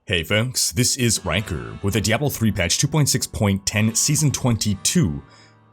Hey folks, this is Rhykker with a Diablo 3 patch 2.6.10 Season 22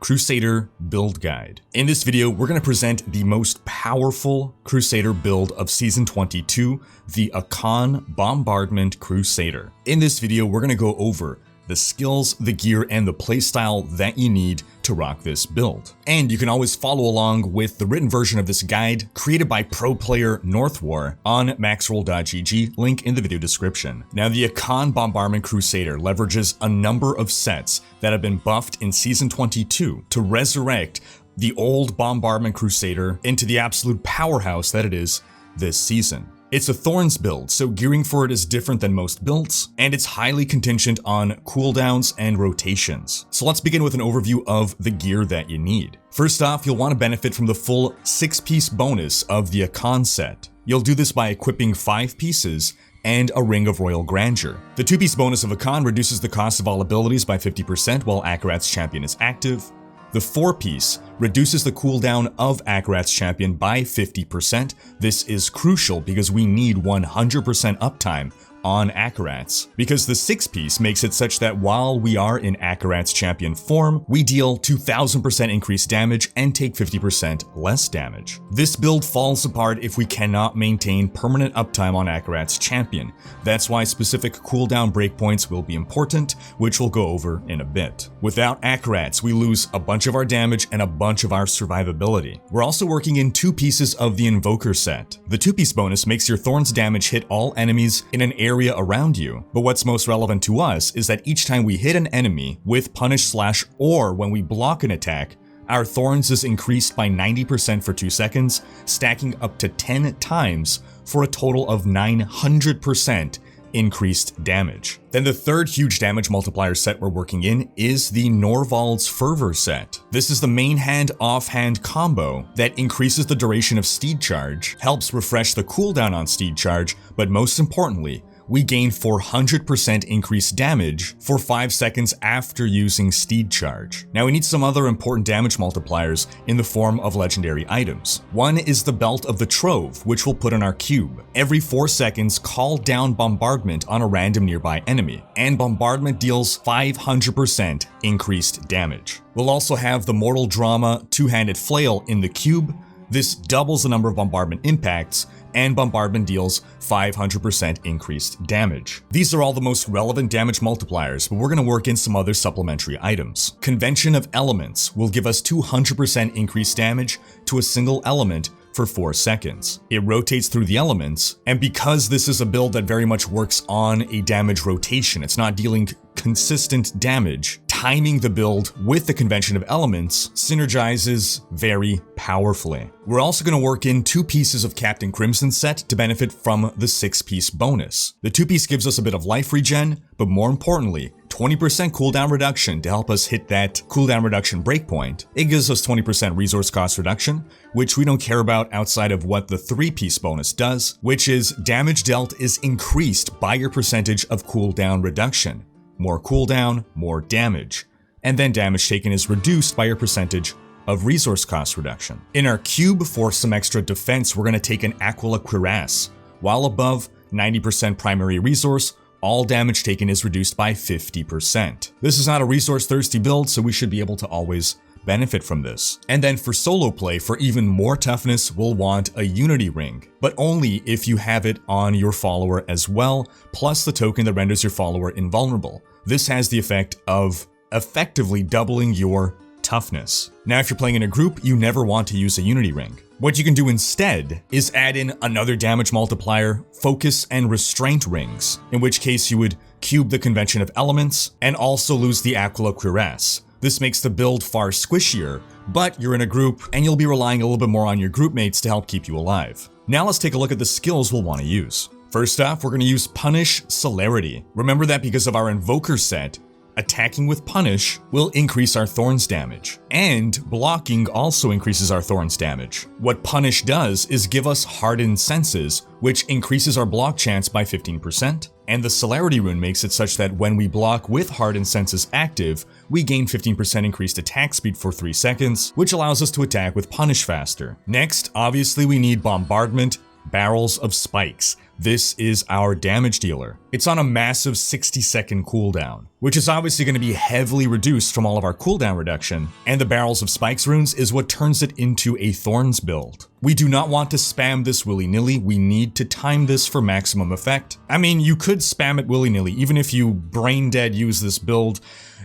Crusader build guide. In this video, we're going to present the most powerful Crusader build of Season 22, the Akkhan Bombardment Crusader. In this video, we're going to go over the skills, the gear, and the playstyle that you need to rock this build. And you can always follow along with the written version of this guide created by pro player Northwar on maxroll.gg, link in the video description. Now, the Akkhan Bombardment Crusader leverages a number of sets that have been buffed in Season 22 to resurrect the old Bombardment Crusader into the absolute powerhouse that it is this season. It's a thorns build, so gearing for it is different than most builds, and it's highly contingent on cooldowns and rotations. So let's begin with an overview of the gear that you need. First off, you'll want to benefit from the full 6-piece bonus of the Akkhan set. You'll do this by equipping 5 pieces and a Ring of Royal Grandeur. The 2-piece bonus of Akkhan reduces the cost of all abilities by 50% while Akkhan's champion is active. The 4-piece reduces the cooldown of Akkhan's champion by 50%. This is crucial because we need 100% uptime on Akkhan's, because the 6-piece makes it such that while we are in Akkhan's champion form, we deal 2000% increased damage and take 50% less damage. This build falls apart if we cannot maintain permanent uptime on Akkhan's champion. That's why specific cooldown breakpoints will be important, which we'll go over in a bit. Without Akkhan's, we lose a bunch of our damage and a bunch of our survivability. We're also working in 2 pieces of the Invoker set. The 2-piece bonus makes your Thorns damage hit all enemies in an area around you, but what's most relevant to us is that each time we hit an enemy with punish / or when we block an attack, our Thorns is increased by 90% for 2 seconds, stacking up to 10 times for a total of 900% increased damage. Then the third huge damage multiplier set we're working in is the Norvald's Fervor set. This is the main hand offhand combo that increases the duration of Steed Charge, helps refresh the cooldown on Steed Charge, but most importantly, we gain 400% increased damage for 5 seconds after using Steed Charge. Now we need some other important damage multipliers in the form of legendary items. One is the Belt of the Trove, which we'll put in our cube. Every 4 seconds, call down Bombardment on a random nearby enemy, and Bombardment deals 500% increased damage. We'll also have the Mortal Drama 2-handed flail in the cube. This doubles the number of bombardment impacts, and Bombardment deals 500% increased damage. These are all the most relevant damage multipliers, but we're going to work in some other supplementary items. Convention of Elements will give us 200% increased damage to a single element for 4 seconds. It rotates through the elements, and because this is a build that very much works on a damage rotation, it's not dealing consistent damage, timing the build with the Convention of Elements synergizes very powerfully. We're also going to work in 2 pieces of Captain Crimson's set to benefit from the 6-piece bonus. The 2-piece gives us a bit of life regen, but more importantly, 20% cooldown reduction to help us hit that cooldown reduction breakpoint. It gives us 20% resource cost reduction, which we don't care about outside of what the 3-piece bonus does, which is damage dealt is increased by your percentage of cooldown reduction. More cooldown, more damage. And then damage taken is reduced by your percentage of resource cost reduction. In our cube, for some extra defense, we're going to take an Aquila Cuirass. While above 90% primary resource, all damage taken is reduced by 50%. This is not a resource-thirsty build, so we should be able to always benefit from this. And then for solo play, for even more toughness, we'll want a Unity Ring, but only if you have it on your follower as well, plus the token that renders your follower invulnerable. This has the effect of effectively doubling your toughness. Now, if you're playing in a group, you never want to use a Unity Ring. What you can do instead is add in another damage multiplier, Focus and Restraint Rings, in which case you would cube the Convention of Elements and also lose the Aquila Cuirass. This makes the build far squishier, but you're in a group and you'll be relying a little bit more on your group mates to help keep you alive. Now let's take a look at the skills we'll want to use. First off, we're going to use Punish Celerity. Remember that because of our Invoker set, attacking with Punish will increase our Thorns damage, and blocking also increases our Thorns damage. What Punish does is give us Hardened Senses, which increases our block chance by 15%, and the Celerity rune makes it such that when we block with Hardened Senses active, we gain 15% increased attack speed for 3 seconds, which allows us to attack with Punish faster. Next, obviously we need Bombardment, Barrels of Spikes. this is our damage dealer. It's on a massive 60-second cooldown, which is obviously going to be heavily reduced from all of our cooldown reduction, and the Barrels of Spikes runes is what turns it into a Thorns build. We do not want to spam this willy-nilly, we need to time this for maximum effect. I mean, you could spam it willy-nilly, even if you brain dead use this build,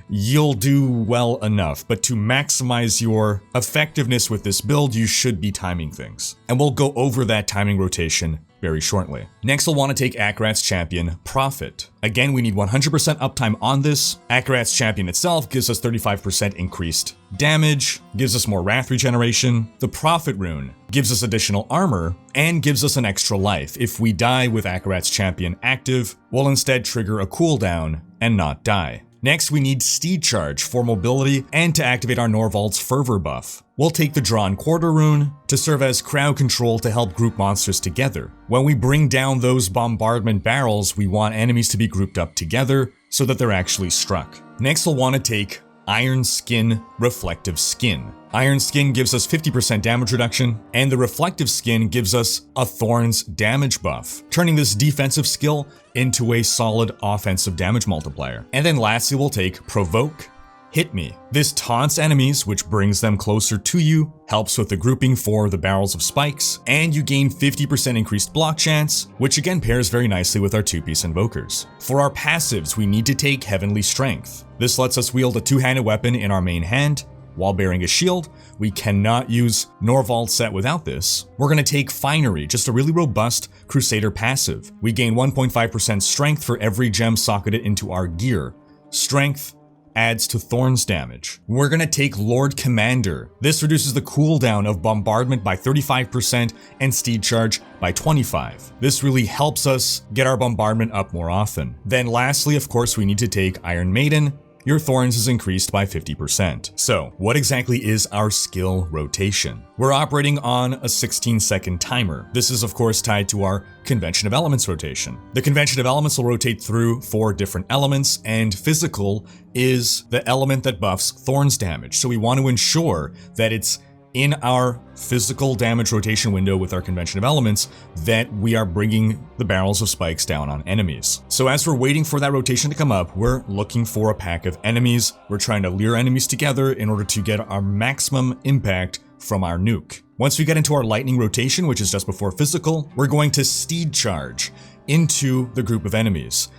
you'll do well enough, but to maximize your effectiveness with this build, you should be timing things. And we'll go over that timing rotation very shortly. Next, we'll want to take Akkhan's champion, Prophet. Again, we need 100% uptime on this. Akkhan's champion itself gives us 35% increased damage, gives us more wrath regeneration. The Prophet rune gives us additional armor and gives us an extra life. If we die with Akkhan's champion active, we'll instead trigger a cooldown and not die. Next, we need Steed Charge for mobility and to activate our Norvald's Fervor buff. We'll take the Drawn Quarter rune to serve as crowd control to help group monsters together. When we bring down those bombardment barrels, we want enemies to be grouped up together so that they're actually struck. Next, we'll want to take Iron Skin Reflective Skin. Iron Skin gives us 50% damage reduction, and the Reflective Skin gives us a Thorns damage buff, turning this defensive skill into a solid offensive damage multiplier. And then lastly, we'll take Provoke Hit Me. This taunts enemies, which brings them closer to you, helps with the grouping for the Barrels of Spikes, and you gain 50% increased block chance, which again pairs very nicely with our two-piece Invokers. For our passives, we need to take Heavenly Strength. This lets us wield a two-handed weapon in our main hand, while bearing a shield. We cannot use Norvald set without this. We're going to take Finery, just a really robust Crusader passive. We gain 1.5% strength for every gem socketed into our gear. Strength adds to Thorns damage. We're going to take Lord Commander. This reduces the cooldown of Bombardment by 35% and Steed Charge by 25%. This really helps us get our Bombardment up more often. Then lastly, of course, we need to take Iron Maiden. Your Thorns is increased by 50%. So, what exactly is our skill rotation? We're operating on a 16-second timer. This is of course tied to our Convention of Elements rotation. The Convention of Elements will rotate through 4 different elements, and physical is the element that buffs Thorns damage. So we want to ensure that it's in our physical damage rotation window with our Convention of Elements that we are bringing the Barrels of Spikes down on enemies. So as we're waiting for that rotation to come up, we're looking for a pack of enemies. We're trying to lure enemies together in order to get our maximum impact from our nuke. Once we get into our lightning rotation, which is just before physical, we're going to Steed Charge into the group of enemies.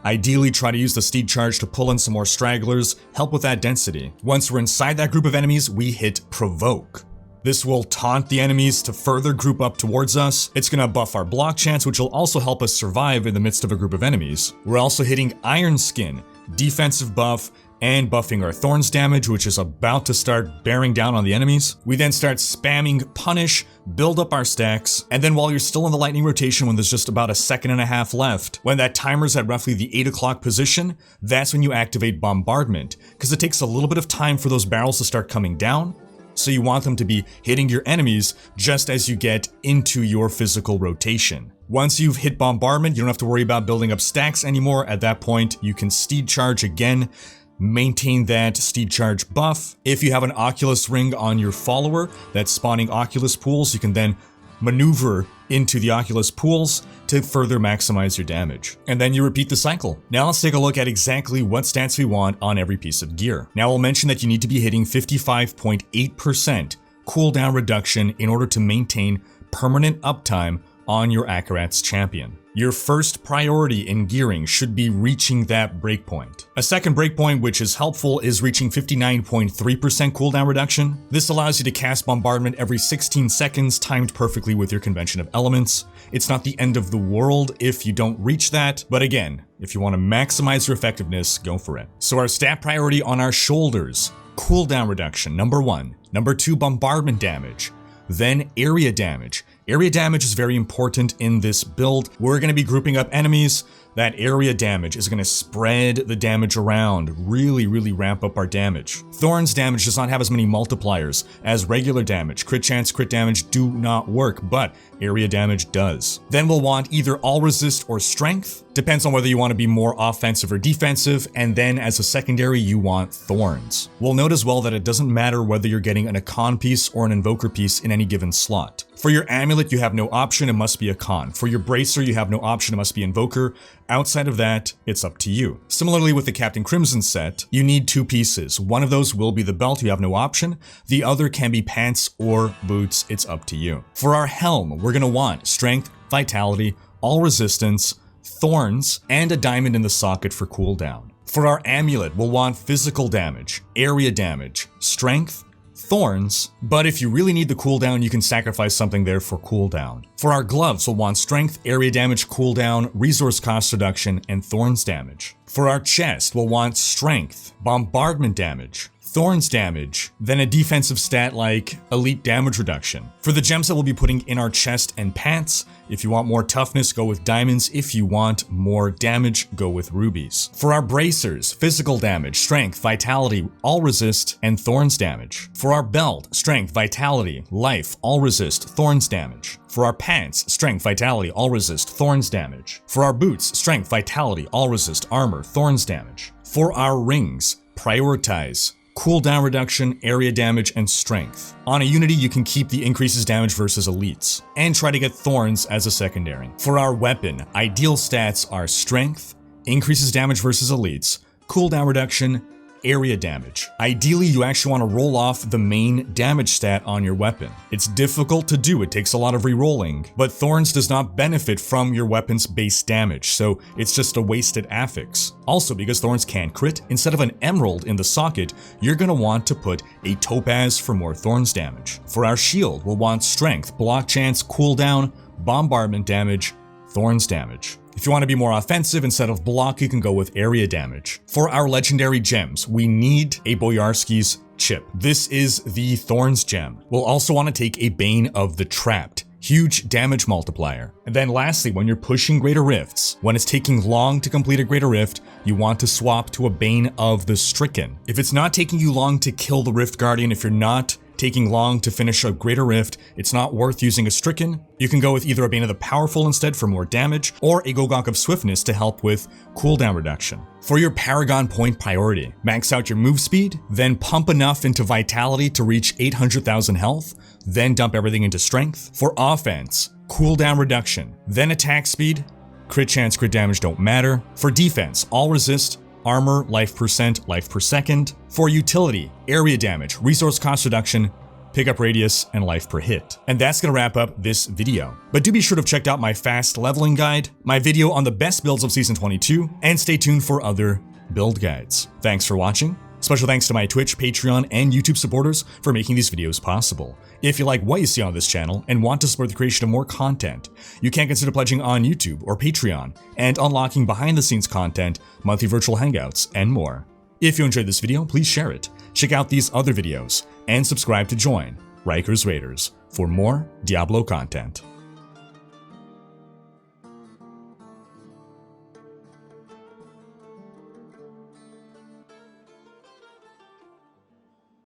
Ideally, try to use the Steed Charge to pull in some more stragglers, help with that density. Once we're inside that group of enemies, we hit Provoke. This will taunt the enemies to further group up towards us. It's going to buff our block chance, which will also help us survive in the midst of a group of enemies. We're also hitting Iron Skin, defensive buff, and buffing our Thorns damage, which is about to start bearing down on the enemies. We then start spamming Punish, build up our stacks, and then while you're still in the lightning rotation, when there's just about a second and a half left, when that timer's at roughly the 8 o'clock position, that's when you activate Bombardment, because it takes a little bit of time for those barrels to start coming down. So you want them to be hitting your enemies just as you get into your physical rotation. Once you've hit Bombardment, you don't have to worry about building up stacks anymore. At that point, you can Steed Charge again, maintain that Steed Charge buff. If you have an Oculus ring on your follower that's spawning Oculus pools, you can then maneuver into the Oculus pools to further maximize your damage. And then you repeat the cycle. Now let's take a look at exactly what stats we want on every piece of gear. Now I'll mention that you need to be hitting 55.8% cooldown reduction in order to maintain permanent uptime on your Akkhan's champion. Your first priority in gearing should be reaching that breakpoint. A second breakpoint, which is helpful, is reaching 59.3% cooldown reduction. This allows you to cast Bombardment every 16 seconds, timed perfectly with your Convention of Elements. It's not the end of the world if you don't reach that, but again, if you want to maximize your effectiveness, go for it. So our stat priority on our shoulders, cooldown reduction, number 1. Number 2, bombardment damage. Then area damage. Area damage is very important in this build. We're going to be grouping up enemies. That area damage is going to spread the damage around, really ramp up our damage. Thorns damage does not have as many multipliers as regular damage. Crit chance, crit damage do not work, but area damage does. Then we'll want either all resist or strength. Depends on whether you want to be more offensive or defensive, and then as a secondary you want thorns. We'll note as well that it doesn't matter whether you're getting an Akkhan piece or an Invoker piece in any given slot. For your amulet you have no option, it must be Akkhan. For your bracer you have no option, it must be Invoker. Outside of that, it's up to you. Similarly with the Captain Crimson set, you need 2 pieces. One of those will be the belt, you have no option. The other can be pants or boots, it's up to you. For our helm, we're gonna want strength, vitality, all resistance, thorns, and a diamond in the socket for cooldown. For our amulet, we'll want physical damage, area damage, strength, thorns, but if you really need the cooldown, you can sacrifice something there for cooldown. For our gloves, we'll want strength, area damage, cooldown, resource cost reduction, and thorns damage. For our chest, we'll want strength, bombardment damage, thorns damage, then a defensive stat like elite damage reduction. For the gems that we'll be putting in our chest and pants, if you want more toughness, go with diamonds. If you want more damage, go with rubies. For our bracers, physical damage, strength, vitality, all resist, and thorns damage. For our belt, strength, vitality, life, all resist, thorns damage. For our pants, strength, vitality, all resist, thorns damage. For our boots, strength, vitality, all resist, armor, thorns damage. For our rings, prioritize cooldown reduction, area damage, and strength. On a unity, you can keep the increases damage versus elites, and try to get thorns as a secondary. For our weapon, ideal stats are strength, increases damage versus elites, cooldown reduction, area damage. Ideally, you actually want to roll off the main damage stat on your weapon. It's difficult to do, it takes a lot of re-rolling, but Thorns does not benefit from your weapon's base damage, so it's just a wasted affix. Also, because Thorns can crit, instead of an emerald in the socket, you're gonna want to put a topaz for more Thorns damage. For our shield, we'll want strength, block chance, cooldown, bombardment damage, Thorns damage. If you want to be more offensive, instead of block, you can go with area damage. For our legendary gems, we need a Boyarsky's chip. This is the Thorns gem. We'll also want to take a Bane of the Trapped. Huge damage multiplier. And then lastly, when you're pushing Greater Rifts, when it's taking long to complete a Greater Rift, you want to swap to a Bane of the Stricken. If it's not taking you long to kill the Rift Guardian, if you're not taking long to finish a Greater Rift, it's not worth using a Stricken. You can go with either a Bane of the Powerful instead for more damage, or a Gogok of Swiftness to help with cooldown reduction. For your Paragon point priority, max out your move speed, then pump enough into Vitality to reach 800,000 health, then dump everything into Strength. For offense, cooldown reduction, then attack speed, crit chance, crit damage don't matter. For defense, all resist, armor, life percent, life per second. For utility, area damage, resource cost reduction, pickup radius, and life per hit. And that's gonna wrap up this video. But do be sure to check out my fast leveling guide, my video on the best builds of Season 22, and stay tuned for other build guides. Thanks for watching. Special thanks to my Twitch, Patreon, and YouTube supporters for making these videos possible. If you like what you see on this channel and want to support the creation of more content, you can consider pledging on YouTube or Patreon and unlocking behind-the-scenes content, monthly virtual hangouts, and more. If you enjoyed this video, please share it, check out these other videos, and subscribe to join Rhykker's Raiders for more Diablo content.